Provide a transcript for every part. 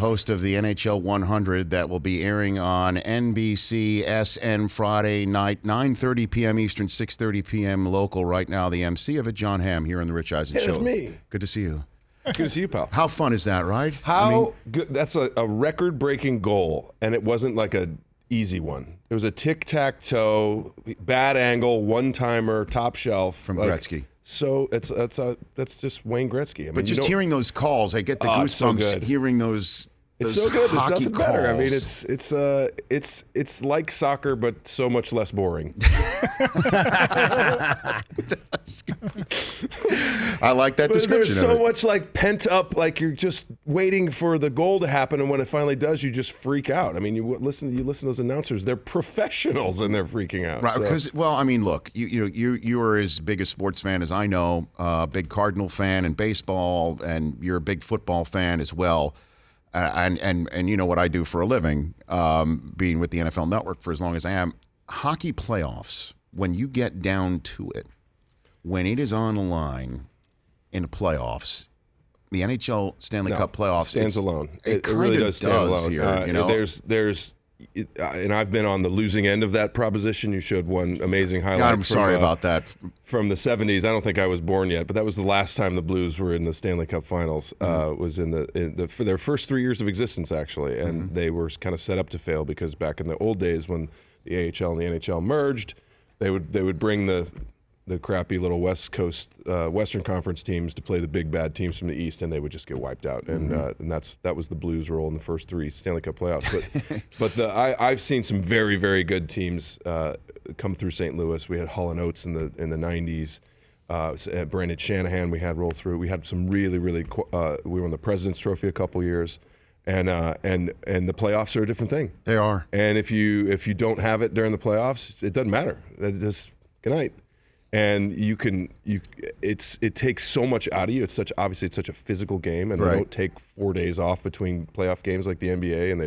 host of the NHL 100 that will be airing on NBC SN Friday night, 9:30 p.m. Eastern, 6:30 p.m. local. Right now, the MC of it, Jon Hamm, here on The Rich Eisen Show. It's me. Good to see you. It's good to see you, pal. How fun is that, right? Good? That's a record-breaking goal, and it wasn't like a easy one. It was a tic-tac-toe, bad angle, one-timer, top shelf. From Gretzky. So that's just Wayne Gretzky. I mean, but just hearing those calls, I get the goosebumps hearing those. It's so good. There's nothing calls. better. I mean, it's like soccer, but so much less boring. I like that description. There's so much like pent up, like you're just waiting for the goal to happen, and when it finally does, you just freak out. I mean, you listen to those announcers; they're professionals, and they're freaking out. Right? Because, well, I mean, look, you are as big a sports fan as I know, big Cardinal fan in baseball, and you're a big football fan as well. And you know what I do for a living, being with the NFL Network for as long as I am. Hockey playoffs, when you get down to it, when it is on the line in the playoffs, the NHL Stanley Cup playoffs stands alone. It really does stand alone. Here, you know? And I've been on the losing end of that proposition. You showed one amazing highlight. I'm sorry about that. From the 70s. I don't think I was born yet, but that was the last time the Blues were in the Stanley Cup Finals. Was for their first 3 years of existence, actually, and they were kind of set up to fail because back in the old days when the AHL and the NHL merged, they would bring the crappy little West Coast Western Conference teams to play the big bad teams from the East, and they would just get wiped out. And that was the Blues' role in the first 3 Stanley Cup playoffs. But I've seen some very, very good teams come through St. Louis. We had Hull and Oates in the 90s. Brandon Shanahan we had roll through. We had some really, really. We won the President's Trophy a couple years. And the playoffs are a different thing. They are. And if you don't have it during the playoffs, it doesn't matter. Just good night. And it takes so much out of you. It's obviously such a physical game, and they don't take 4 days off between playoff games like the NBA, and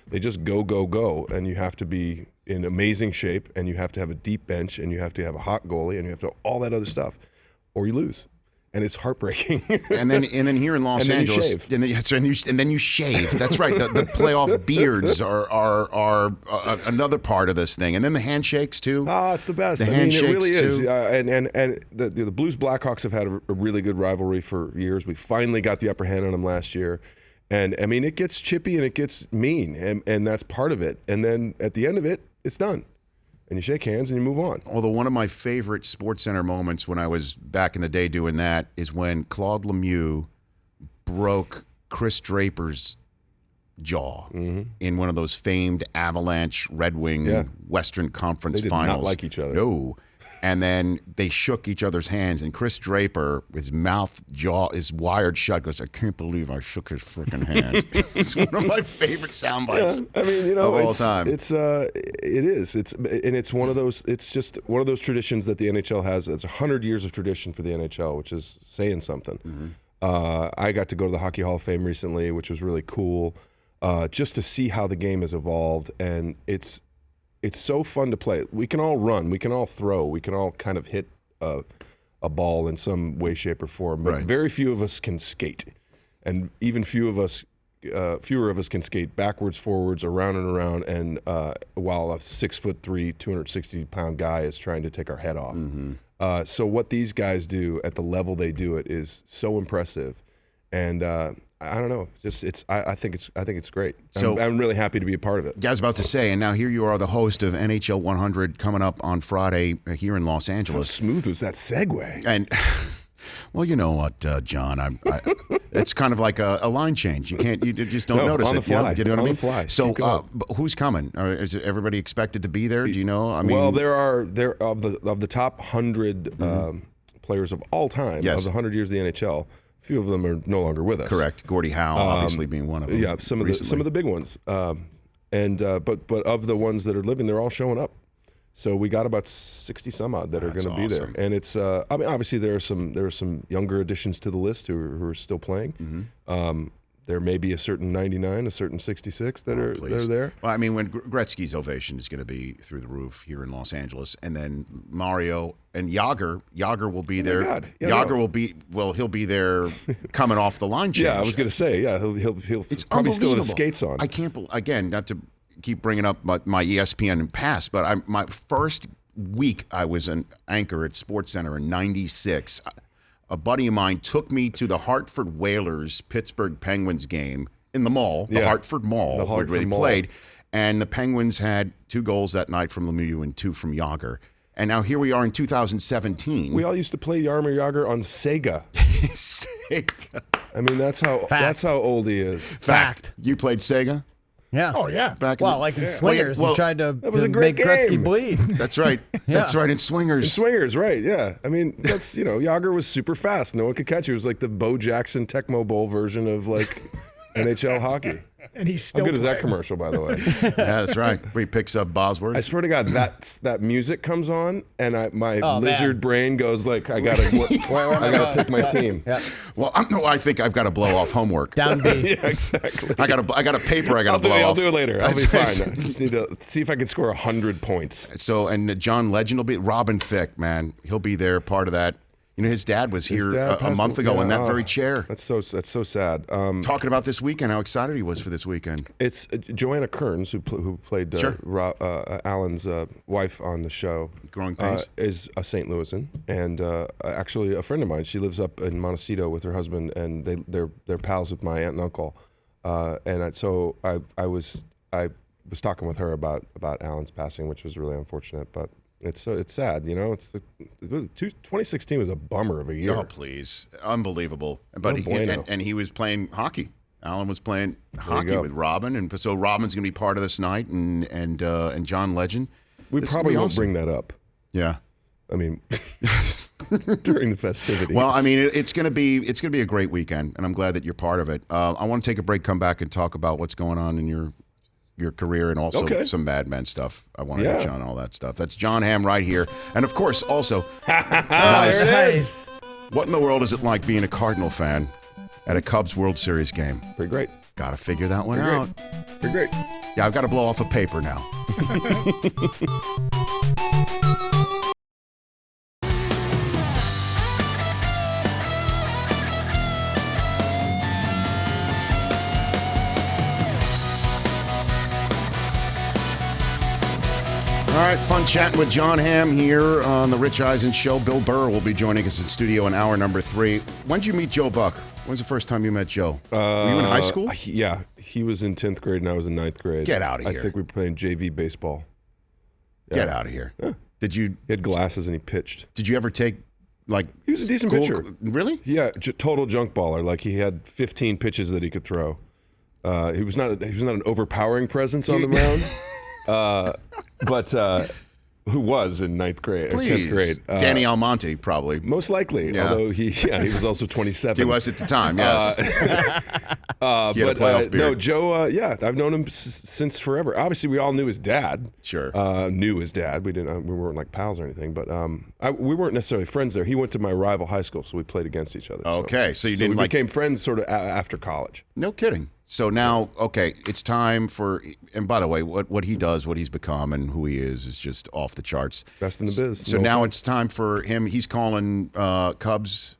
they just go, and you have to be in amazing shape, and you have to have a deep bench, and you have to have a hot goalie, and you have to all that other stuff, or you lose. And it's heartbreaking. and then here in Los Angeles, and then you shave. That's right. The playoff beards are another part of this thing, and then the handshakes too. It's the best. The handshakes it really is. too. And the Blues Blackhawks have had a really good rivalry for years. We finally got the upper hand on them last year, and I mean it gets chippy and it gets mean, and that's part of it. And then at the end of it, it's done. And you shake hands and you move on. Although one of my favorite SportsCenter moments when I was back in the day doing that is when Claude Lemieux broke Chris Draper's jaw in one of those famed Avalanche Red Wing Western Conference Finals. They did not like each other. No. And then they shook each other's hands, and Chris Draper, his jaw is wired shut, goes, "I can't believe I shook his freaking hand." It's one of my favorite sound bites. I mean, of all time. It is. It's one of those. It's just one of those traditions that the NHL has. It's 100 years of tradition for the NHL, which is saying something. I got to go to the Hockey Hall of Fame recently, which was really cool, just to see how the game has evolved, and it's so fun to play. We can all run. We can all throw. We can all kind of hit a ball in some way, shape, or form. But very few of us can skate. And even fewer of us can skate backwards, forwards, around and around, and while a 6'3", 260-pound guy is trying to take our head off. So what these guys do at the level they do it is so impressive. And I don't know. I think it's great. So I'm really happy to be a part of it. I was about to say, and now here you are, the host of NHL 100 coming up on Friday here in Los Angeles. How smooth was that segue? And well, you know what, John? It's kind of like a line change. You just don't notice on it. The fly. You know what I mean? On the fly. So who's coming? Is everybody expected to be there? Do you know? I mean, well, there of the top 100 players of all time of the 100 years of the NHL. A few of them are no longer with us. Correct. Gordie Howe, obviously being one of them. Yeah, some of the big ones. But of the ones that are living, they're all showing up. So we got about 60 some odd that are going to be there, and it's. I mean, obviously there are some younger additions to the list who are still playing. there may be a certain 99, a certain 66 that are there. Well, I mean, when Gretzky's ovation is going to be through the roof here in Los Angeles, and then Mario and Yager will be there. God. Yeah, Yager will be he'll be there coming off the line change. Yeah, I was going to say, he'll It's probably still have his unbelievable. skates on. I can't again, not to keep bringing up my ESPN and past, but my first week I was an anchor at SportsCenter in '96. A buddy of mine took me to the Hartford Whalers Pittsburgh Penguins game in the mall, the Hartford Mall, where they played. And the Penguins had 2 goals that night from Lemieux and 2 from Yager. And now here we are in 2017. We all used to play Jaromir Jagr on Sega. Sega. I mean, that's how old he is. Fact. You played Sega? Yeah. Oh, yeah. Back in Like in Swingers, he tried to was a great make Gretzky game. bleed. That's right. That's right, in Swingers. Swingers, right? Yeah. I mean, that's Jagr was super fast. No one could catch him. It was like the Bo Jackson Tecmo Bowl version of like NHL hockey. And he's How still good is that playing. commercial, by the way? Yeah, that's right. Where he picks up Bosworth. I swear to God, that music comes on, and my Oh, lizard man. brain goes like, I gotta pick my team. Yeah. Well, I think I've got to blow off homework. Down B. Yeah, exactly. I got a paper I got to blow I'll off. do it later. I'll be fine. I just need to see if I can score 100 points. So, and John Legend will be Robin Thicke, man. He'll be there, part of that. You know, his dad was here a passed month away. ago in Yeah, that very chair. That's so sad. Talking about this weekend, how excited he was for this weekend. It's Joanna Kearns, who played Sure. Alan's wife on the show. Growing Pains. Is a St. Louisan, and actually a friend of mine. She lives up in Montecito with her husband, and they're pals with my aunt and uncle. So I was talking with her about Alan's passing, which was really unfortunate, but. It's sad, 2016 was a bummer of a year. Oh, please. Unbelievable. But bueno. and he was playing hockey. Alan was playing hockey go. with Robin, and so Robin's going to be part of this night, and John Legend. We This probably will be won't awesome. bring that up. Yeah. I mean, during the festivities. Well, I mean, it's going to be a great weekend, and I'm glad that you're part of it. I want to take a break, come back, and talk about what's going on in your career and also some Mad Men stuff. I want to touch on all that stuff. That's Jon Hamm right here. And of course, also, there it is. what in the world is it like being a Cardinal fan at a Cubs World Series game? Pretty great. Got to figure that one out. Pretty great. Yeah, I've got to blow off a paper now. All right, fun chatting with Jon Hamm here on the Rich Eisen Show. Bill Burr will be joining us in studio in hour number 3. When did you meet Joe Buck? When's the first time you met Joe? Were you in high school? Yeah, he was in 10th grade and I was in 9th grade. Get out of here. I think we were playing JV baseball. Get out of here. Yeah. Did you He had glasses and he pitched. Did you ever take like? He was a decent school- pitcher. Really? Yeah, total junk baller. Like he had 15 pitches that he could throw. He was not an overpowering presence on the mound. But who was in 9th grade or 10th grade? Danny Almonte, probably. Most likely. Yeah. Although he was also 27. He was at the time, yes. He had a playoff beard. No, Joe. I've known him since forever. Obviously, we all knew his dad. Sure. Knew his dad. We didn't. We weren't like pals or anything, but we weren't necessarily friends there. He went to my rival high school, so we played against each other. Okay, so you didn't we like- became friends sort of after college. No kidding. So now, okay, it's time for. And by the way, what he does, what he's become, and who he is just off the charts. Best in the biz. So now it's time for him. He's calling Cubs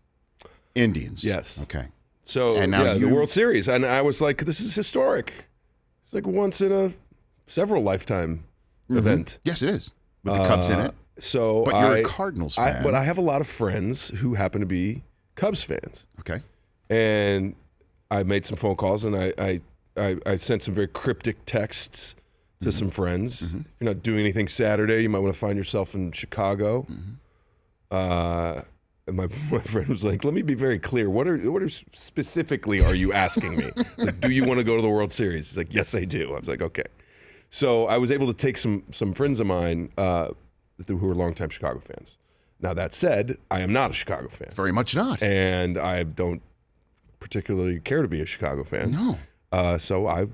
Indians. Yes. Okay. So And now the you- World Series, and I was like, this is historic. It's like once in a several lifetime event. Yes, it is with the Cubs in it. So, But you're a Cardinals fan. But I have a lot of friends who happen to be Cubs fans, Okay. and I made some phone calls, and I sent some very cryptic texts to some friends. If you're not doing anything Saturday, you might want to find yourself in Chicago. And my friend was like, "Let me be very clear. What are specifically are you asking me? Like, do you want to go to the World Series?" He's like, "Yes, I do." I was like, "Okay." So I was able to take some friends of mine who were longtime Chicago fans. Now that said, I am not a Chicago fan, Very much not. and I don't particularly care to be a Chicago fan. No. So I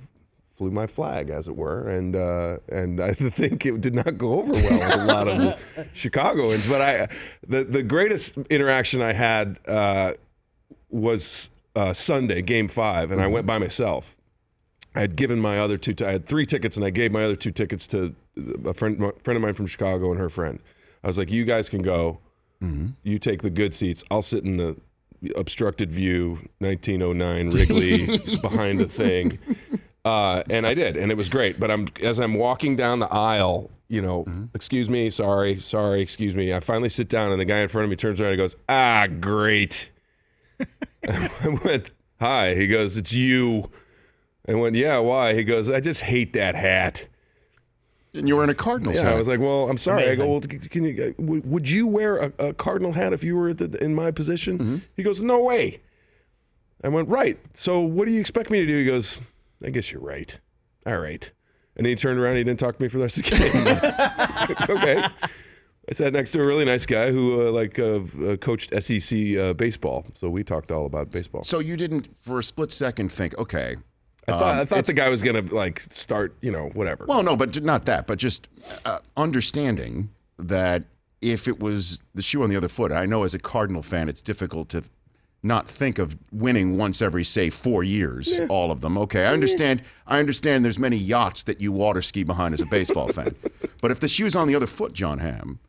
flew my flag, as it were, and I think it did not go over well with a lot of Chicagoans. But the greatest interaction I had was Sunday, Game 5, and I went by myself. I had given my other two. I had 3 tickets, and I gave my other 2 tickets to a friend of mine from Chicago and her friend. I was like, "You guys can go. You take the good seats. I'll sit in the obstructed view, 1909 Wrigley behind the thing." And I did, and it was great. But as I'm walking down the aisle, excuse me, sorry, excuse me. I finally sit down, and the guy in front of me turns around and goes, "Ah, great." I went, "Hi." He goes, "It's you." I went, "Yeah, why?" He goes, "I just hate that hat." And you were in a Cardinals hat. I was like, "Well, I'm sorry." Amazing. I go, "Well, can you? Would you wear a Cardinal hat if you were in my position?" He goes, "No way." I went, "Right. So what do you expect me to do?" He goes, "I guess you're right. All right." And then he turned around and he didn't talk to me for the rest of the game. Okay. I sat next to a really nice guy who coached SEC baseball. So we talked all about baseball. So you didn't, for a split second, think, okay. I thought the guy was going to start, whatever. Well, no, but not that. But just understanding that if it was the shoe on the other foot, I know as a Cardinal fan, it's difficult to not think of winning once every, say, 4 years, all of them. Okay, I understand. I understand there's many yachts that you water ski behind as a baseball fan. But if the shoe's on the other foot, Jon Hamm,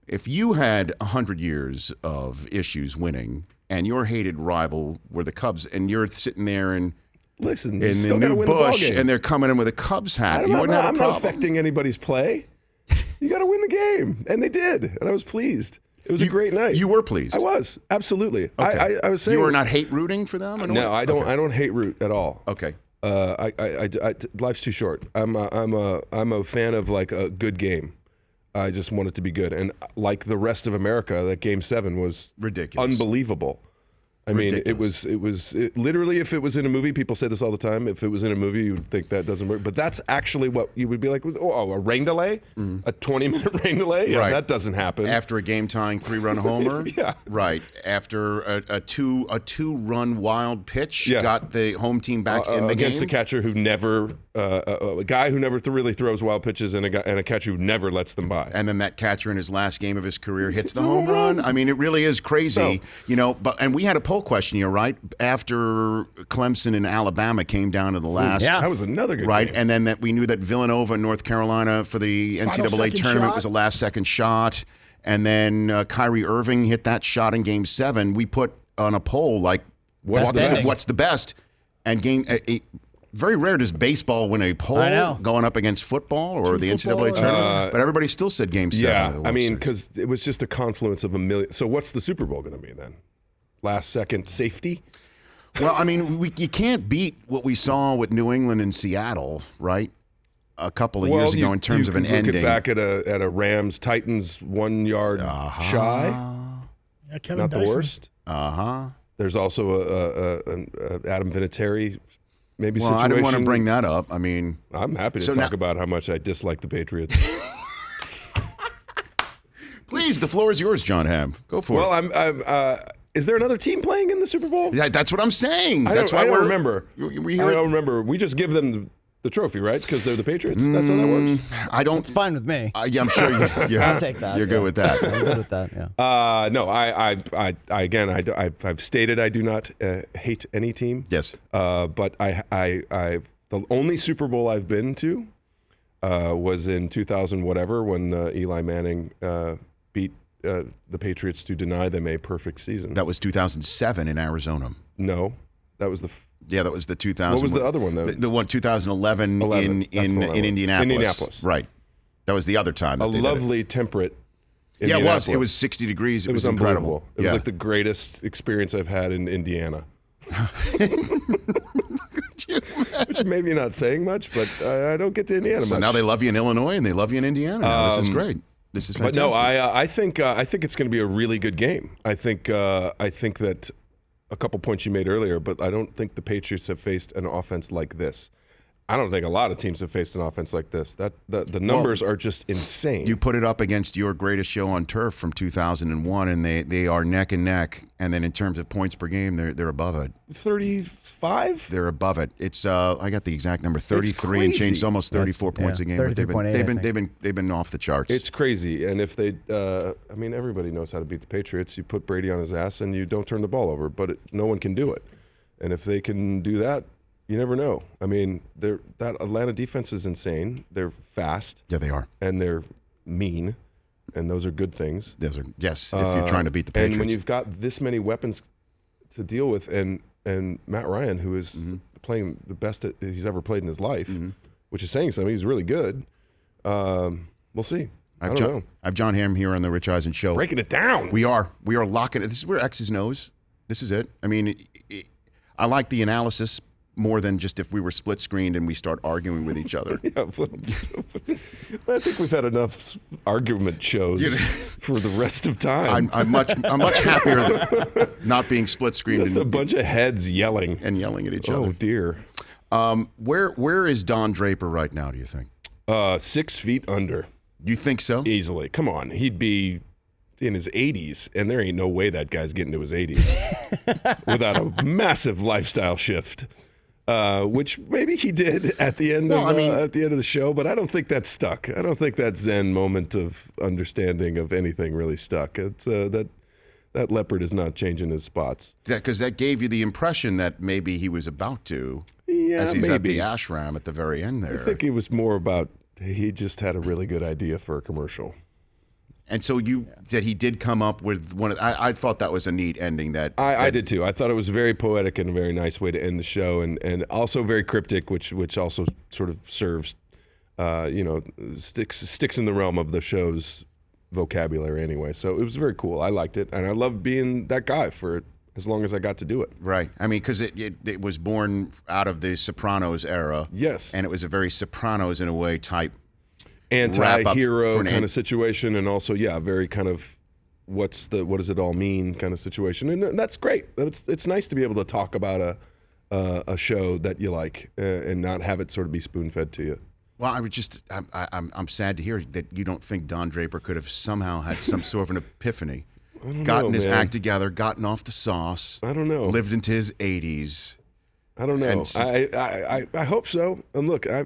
if you had 100 years of issues winning and your hated rival were the Cubs and you're sitting there in you still the gotta new win the ball bush game. and they're coming in with a Cubs hat, I'm you wouldn't have a not problem. affecting anybody's play. You got to win the game. And they did. And I was pleased. It was a great night. You were pleased. I was, absolutely. Okay. I was saying. You were not hate rooting for them? No, I don't. I don't hate root at all. Okay. Life's too short. I'm a fan of a good game. I just want it to be good. And like the rest of America, that Game 7 was ridiculous, unbelievable. I mean, it was literally, if it was in a movie, people say this all the time, if it was in a movie, you would think that doesn't work. But that's actually what you would be like, a rain delay? A 20-minute rain delay? Yeah, right. That doesn't happen. After a game-tying 3-run homer? Yeah. Right. After a two-run wild pitch, Yeah. got the home team back in the against game? a catcher who never, a guy who never really throws wild pitches and a catcher who never lets them by. And then that catcher in his last game of his career hits the home run. I mean, it really is crazy, and we had a poll question here, right? After Clemson and Alabama came down to the last. That was another good right, game. and then that we knew that Villanova and North Carolina for the Final NCAA second tournament shot? was a last-second shot, and then Kyrie Irving hit that shot in Game 7. We put on a poll What's what's the best? And very rare does baseball win a poll I know. going up against football or the football, NCAA tournament, but everybody still said Game 7. of the Yeah, World I mean, Series. because it was just a confluence of a million. So what's the Super Bowl going to be then? Last second safety? Well, I mean, you can't beat what we saw with New England and Seattle, right? A couple of years ago in terms of an ending. Look at back at a Rams Titans 1 yard shy. Yeah, Kevin Not Dyson. the worst. There's also an Adam Vinatieri maybe Well, situation. I didn't want to bring that up. I mean, I'm happy to So talk now- about how much I dislike the Patriots. please, the floor is yours, Jon Hamm. Go for Well, it. is there another team playing in the Super Bowl? That's what I'm saying. I That's don't, why I don't we're remember. We I hear don't remember. We just give them the trophy, right? Because they're the Patriots. That's how that works. I don't. It's fine with me. Yeah, I'm sure you're. I'll take that. You're good with that. I'm good with that. Yeah. No, I've stated I do not hate any team. Yes. But the only Super Bowl I've been to was in 2000 whatever when Eli Manning beat the Patriots to deny them a perfect season. That was 2007 in Arizona. No, that was the. Yeah, that was the 2000. What was the other one though? The one 2011 11. in Indianapolis. Indianapolis. Right. That was the other time. A That they did it. lovely temperate. Yeah, it was. Indianapolis. It was 60 degrees. It was incredible. unbelievable. It was like the greatest experience I've had in Indiana. Which maybe not saying much, but I don't get to Indiana So much. now they love you in Illinois and they love you in Indiana. Now. This is great. This is But fantastic. no, I think it's going to be a really good game. I think that a couple points you made earlier, but I don't think the Patriots have faced an offense like this. I don't think a lot of teams have faced an offense like this. That the numbers are just insane. You put it up against your greatest show on turf from 2001, and they are neck and neck. And then in terms of points per game, they're above it. 35? They're above it. It's I got the exact number, 33 and crazy. change, almost 34 points a game. But 33.8, they've been off the charts. It's crazy. And if they, I mean, everybody knows how to beat the Patriots. You put Brady on his ass and you don't turn the ball over, but no one can do it. And if they can do that, you never know. I mean, that Atlanta defense is insane. They're fast. Yeah, they are. And they're mean. And those are good things. Those are, yes, if you're trying to beat the Patriots. And when you've got this many weapons to deal with, and Matt Ryan, who is playing the best he's ever played in his life, which is saying something. He's really good. We'll see. I don't know. I have Jon Hamm here on the Rich Eisen Show. Breaking it down. We are locking it. This is where X's knows. This is it. I mean, I like the analysis more than just if we were split screened and we start arguing with each other. Yeah, I think we've had enough argument shows for the rest of time. I'm much happier than not being split screened. Just a bunch of heads yelling at each other. Oh dear. Where is Don Draper right now? Do you think? 6 feet under. You think so? Easily. Come on, he'd be in his 80s, and there ain't no way that guy's getting to his 80s without a massive lifestyle shift. Which maybe he did at the end at the end of the show, but I don't think that stuck. I don't think that Zen moment of understanding of anything really stuck. It's that leopard is not changing his spots. Because that gave you the impression that maybe he was about to. Yeah, as he's maybe. at the ashram at the very end there. I think it was more about he just had a really good idea for a commercial. And so that he did come up with one. I thought that was a neat ending. I did too. I thought it was very poetic and a very nice way to end the show, and also very cryptic, which also sort of serves, sticks in the realm of the show's vocabulary anyway. So it was very cool. I liked it, and I loved being that guy for as long as I got to do it. Right. I mean, because it was born out of the Sopranos era. Yes. And it was a very Sopranos in a way type. Anti-hero kind of situation, and also very kind of what does it all mean kind of situation, and that's great. It's nice to be able to talk about a show that you like and not have it sort of be spoon-fed to you. Well, I'm sad to hear that you don't think Don Draper could have somehow had some sort of an epiphany, gotten his act together, gotten off the sauce. I don't know. Lived into his 80s. I don't know. I hope so. And look, I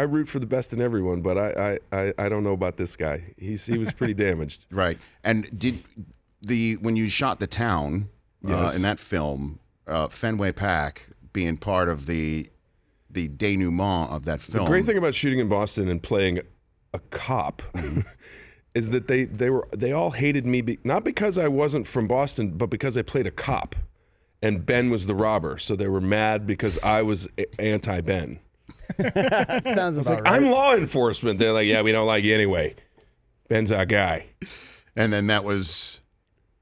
root for the best in everyone, but I don't know about this guy. He was pretty damaged. Right. And when you shot the town in that film, Fenway Park being part of the denouement of that film. The great thing about shooting in Boston and playing a cop is that they all hated me not because I wasn't from Boston, but because I played a cop. And Ben was the robber, so they were mad because I was anti-Ben. Sounds about right. I'm law enforcement. They're like, yeah, we don't like you anyway. Ben's our guy. And then that was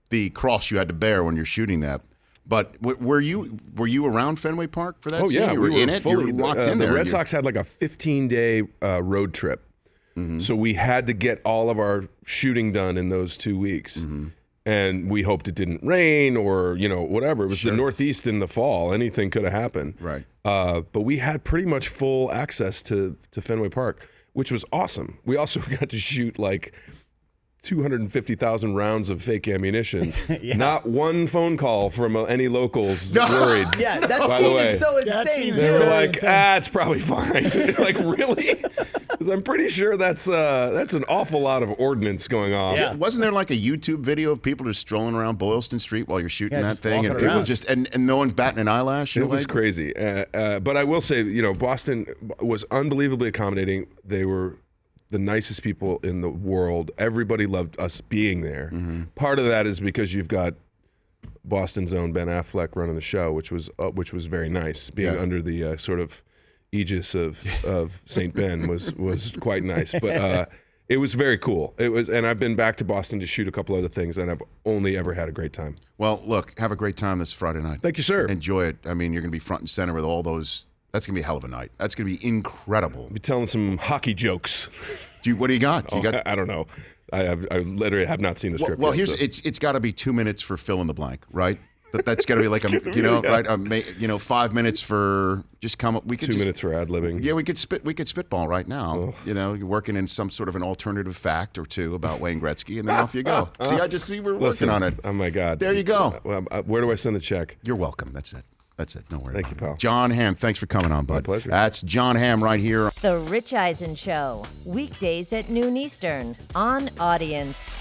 the cross you had to bear when you're shooting that. But were you around Fenway Park for that scene? Yeah, you were in it? Fully, you were locked in there. The Red Sox had like a 15-day road trip. Mm-hmm. So we had to get all of our shooting done in those 2 weeks. Mm-hmm. And we hoped it didn't rain or, whatever. It was the Northeast in the fall. Anything could have happened. Right. But we had pretty much full access to Fenway Park, which was awesome. We also got to shoot like 250,000 rounds of fake ammunition. Yeah. Not one phone call from any locals worried. Yeah, that scene is so insane. They were like, it's probably fine. Like, really? Because I'm pretty sure that's an awful lot of ordnance going on. Yeah. Wasn't there like a YouTube video of people just strolling around Boylston Street while you're shooting that thing? And people just and no one's batting an eyelash? It was crazy. But I will say, Boston was unbelievably accommodating. They were the nicest people in the world. Everybody loved us being there. Mm-hmm. Part of that is because you've got Boston's own Ben Affleck running the show, which was very nice. Being under the sort of aegis of St. Ben was quite nice. But it was very cool. It was, and I've been back to Boston to shoot a couple other things, and I've only ever had a great time. Well, look, have a great time this Friday night. Thank you, sir. Enjoy it. I mean, you're going to be front and center with all those. That's going to be a hell of a night. That's going to be incredible. I'll be telling some hockey jokes. What do you got? I don't know. I literally have not seen the script. Well, yet, it's got to be 2 minutes for fill in the blank, right? That's got to be like right? 5 minutes for just come up. We could 2 minutes for ad libbing. Yeah, we could spitball right now. Oh. You're working in some sort of an alternative fact or two about Wayne See, and then off you go. See, we're working on it. Oh my God. There you go. Where do I send the check? You're welcome. That's it. No worries. Thank you, pal. Jon Hamm, thanks for coming on, bud. My pleasure. That's Jon Hamm right here. The Rich Eisen Show, weekdays at noon Eastern on Audience.